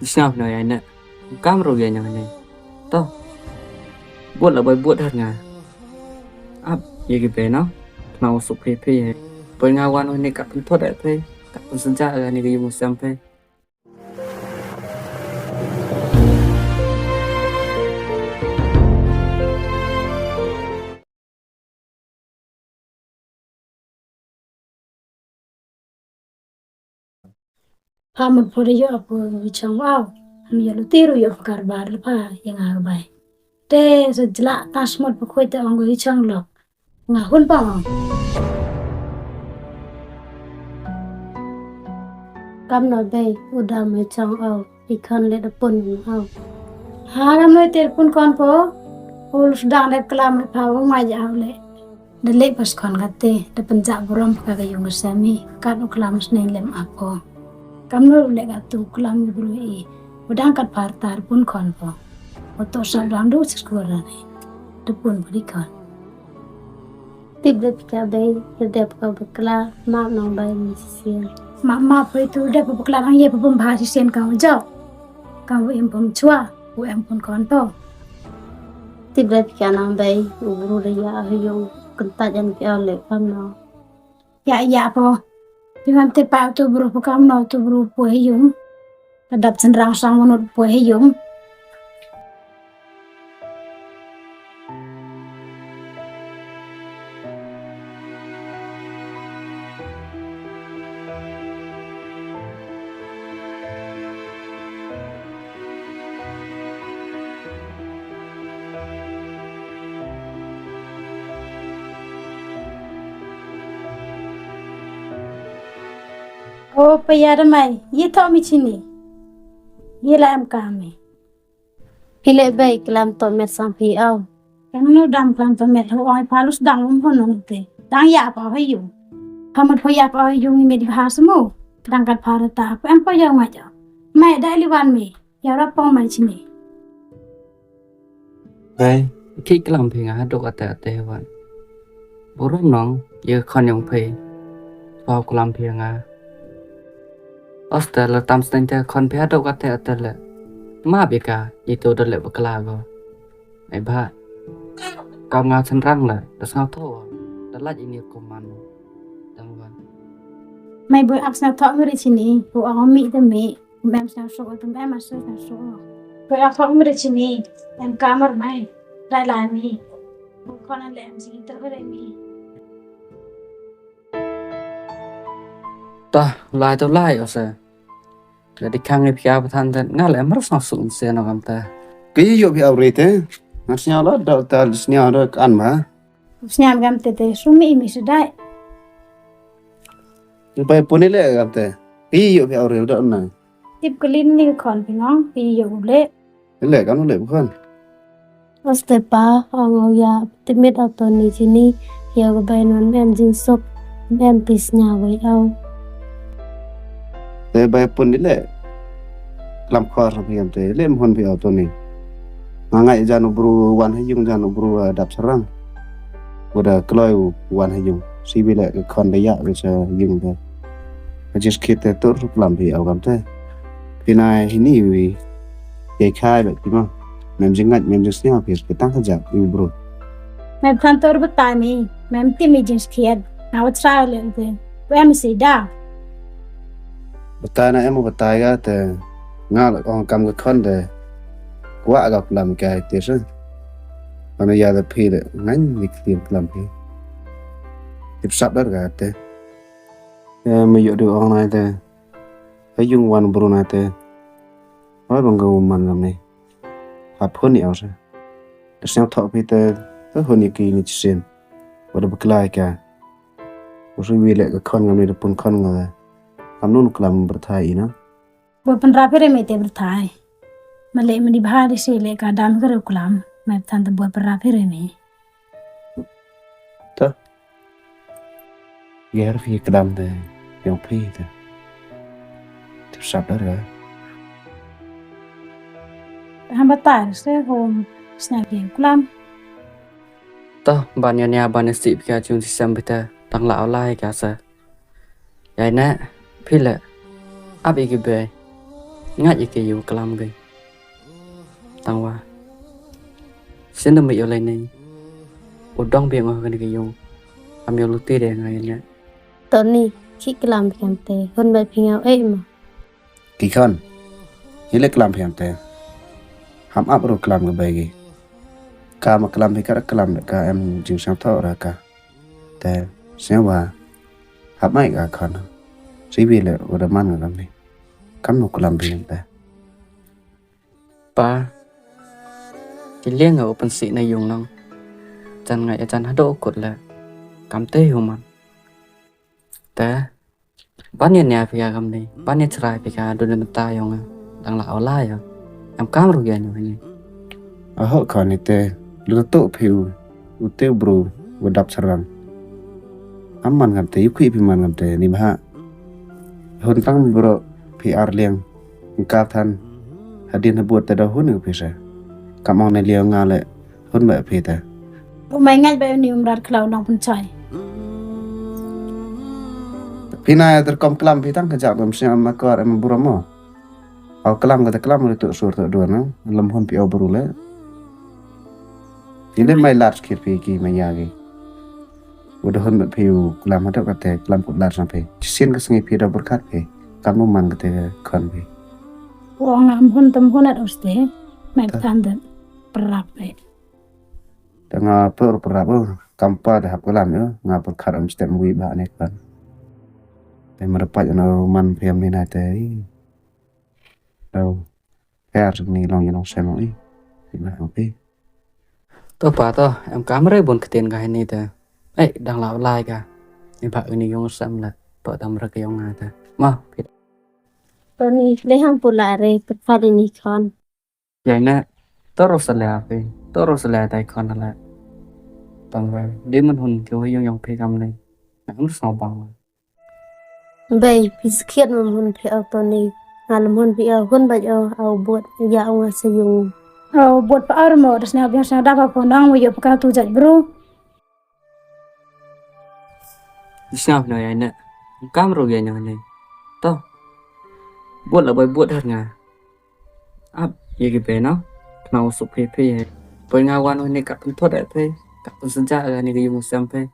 Siap na yan na. Kam ro yan yan. To. Buat là bởi buat hết ngà. Áp gì cái bé nó. Nào sụp phê phê. Bởi ngà quan này cặp thoát đại phê. Cặp sinh ra ở này cái dùng xem phê. Hamad po yo apo chang wow. Ami yo tiru yo karbar pa yang arbay. Te sa jla tasmod po ko te ang chang lok. Nga hun pa. Kam no bay udah me chang au ikan le da pun au. Haram no ter pun kon po. Ul sedang le kelam pa wa ma ja le. Da le pas kon kate da penjak buram ka yung sami kan uklam snen lem apo. Kamno lega tu kelam bulu udang kat partar pun kon po. Oto sa randu sekolah ni. Depun berikan. Tibet kabe hedep ka bekla ma nong bay misien. Ma po itu dep bekla ang ye pun bahas sien kau jauh. Kau em pun chua, u em pun kon po. Tibet ka nong bay uburu ya yung kentajan ke ole kamno. Ya po. Dengan tepat tu buru pakam no tu buru puhiyum. Kadap senrang sang menut puhiyum. Oh payar mai, ye tau mi chini. Ye la am kami. Hile bay kelam to met sampi au. Yang no dam kelam to met ho ai palus dang pon no te. Dang ya pa hayu. Pamat po ya pa hayu ni med bahasmu. Dang kat parata pa am pa ya ma ja. Mai dai liwan me. Ya ra pong mai chini. Vậy, khi cái lòng thì ngã đục ở tệ vậy. Bố rất nóng, giờ con nhung phê. Vào cái lòng thì ngã. Oster là tam sinh cho con bé đục ở tệ lệ. Mà bị cả, gì tôi đã lệ bậc là rồi. Này ba, cao ngao chân răng là, đã sao thô. Đã là gì nhiều của mình. Đăng vậy. Mai boy ak sa thọ ngri chini. Bu ang mi te mi. Mem sa so tum em sa so. Boy ak thọ ngri chini. Em kamar mai. Lai lai mi. Bu kon le em si ter re mi. Ta, lại tôi lại ở xe. Để đi khang nghiệp kia thân thân, ngã lại mất sao sụn xe nó cầm ta. Cái gì vậy ông thế? Nó xem đó đâu ta xem đó ăn mà. Snyam gam te sumi mi sedai. Bây giờ đi lại gặp thế. Cái gì vậy ông đó này? Tip kelin ni kon pinong pi yo le. Cái lệ nó lệ không? Ostepa ang ya timit auto ni chini ya go bay non em jing sop em pis nya với au. Thế bây giờ đi lại làm khó rồi hiện thế lên hôn về auto này. Mà ngày ra nó bru quan hay dùng ra nó bru đạp sarang. Udah keloi quan hay dùng. Si bị lại cái con đấy vậy bisa dùng thôi. Just kita tur làm về au cảm thế. Vì này ini vì cái khai vậy đúng không? Mem jingat mem just ni habis petang saja ibu bro. Mem kantor betami, mem timi jins kiad. Now it's silent then. Em si da. Betai na em betai ga te nga la on kam ga khon de quá gặp làm cái tiệt rồi. Mà bây giờ là phi de ngắn việc tiền làm phi. Tiếp sắp đó ga te. Mình dụ được on này te. Phải dùng one bro này te. Nói bằng gấu mình làm này. Hạt hơn nhiều rồi. Để xem thọ phi te rất hơn nhiều kỳ lịch sử. Và được lại cả. Rồi vì lại cái con ngầm này được pun con ngồi. Kamu nu kelam berthai na? Buat penerapi remete berthai. Malay meni bahar isi le kadam kere kelam. Mem tante buat penerapi reme. Ta. Ger fi kelam de yang phi de. Tiếp sắp đó rồi. Hamba tar se home snack kelam. To, banyak ni abang nasib kia cun sistem kita tang lao lai kia sa. Vậy nè, phi lệ, áp ý cái bề. ngại cái yêu kalam cái tăng wa xin đừng bị yêu lên này ở đông biển ở cái yêu am yêu lúc tê đè ngày nhá Tony chị cái làm kèm tê hơn bài phim áo ấy mà kỳ khăn như lấy làm phiền tệ ham áp rồi làm cái bài gì cả mà làm thì cả làm được cả em chừng sáng thọ ra cả tệ xemว่าhấp mấy cả khăn chỉ vì là ở đây man làm này cắm một làm phiền tệ pa cái liêng ở open sĩ này dùng nong chân ngày chân hát đỗ cột là cắm tê không mà té bán nhà nhà phía gam này bán nhà trai phía cả đôi bên tai không đang là ở lại à em cám rồi vậy nhỉ ở họ còn này tệ lúc tụ phiêu lúc tiêu bru lúc đập sờn man ngam tệ quý phi man ngam tệ ni mà hôn tăng bro pr liang cả thân hadin habuat tệ đâu hôn được phi sa cảm ơn này liang ngà lệ hôn mẹ phi tệ bố mày ngay bây giờ đặt cloud nong pun chai phi này terkom kelam phi tăng kejap em siam makar em buramo au kelam kata kelam oleh tu sur tu dua no lem hon pi au baru le ini mai lat skit pi ki mai yagi udah hon pi kelam ada kata kelam kut lat sampai sin ke sengi pi da berkat pi kamu man kata kon pi uang am hun tem hun at oste mày tan den perap ấy dengan perap kampa dah kelam yo ngapa khat am stem wi ba ne kanแต่มาปัจจุบันมันเพียงไม่นานแต่เราแค่สิ่งนี้ลองยังลองใช้มั้ยที่มาของพี่ tôi pa to em cám rồi buồn cái tiền cái này ta ấy đang lão like cả em phải ini yung sam là vợ tâm ra cái yung ngà ta mà Tony lấy hàng phụ lại rồi bật phát đi con vậy nè tôi rồi sẽ lại tay con là bằng vậy để mình hôn thiếu hay yung phi cầm này không sao bằng bây biscuit mà hun phi áo Tony ngalam hun phi áo hun bạch áo buat ya ông sẽ dùng buat pak armo terus nih biasa dapat pondang mau pakai tu jat bro sao này anh nè cám rồi vậy này to buat là bởi buat ngà áp gì cái bé nó nào sụp phê phê bởi ngà quan này cả phân thoát đại phê cả phân sinh ra này cái dùng xem phê